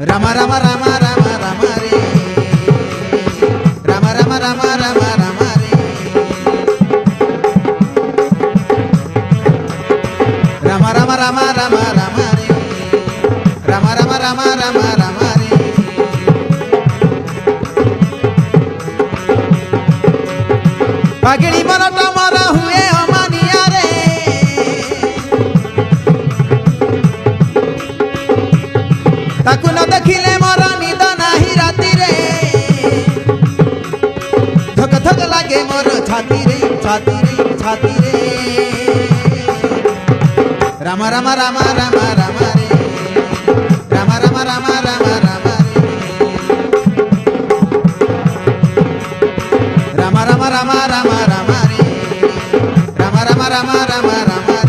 Rama Rama Rama Rama Rama Re Rama Rama Rama Rama Rama Re Rama Rama Rama Rama Rama Re Rama Rama Rama Rama Rama Re Pagini manata mara huए amaniya re Taku na dekhile mara nida nahi rati re Dhak dhak lage mor chhati re Rama Rama Rama Rama Rama Re Rama Rama Rama Rama Rama Re Rama Rama Rama Rama Rama Re Rama Rama Rama Rama Rama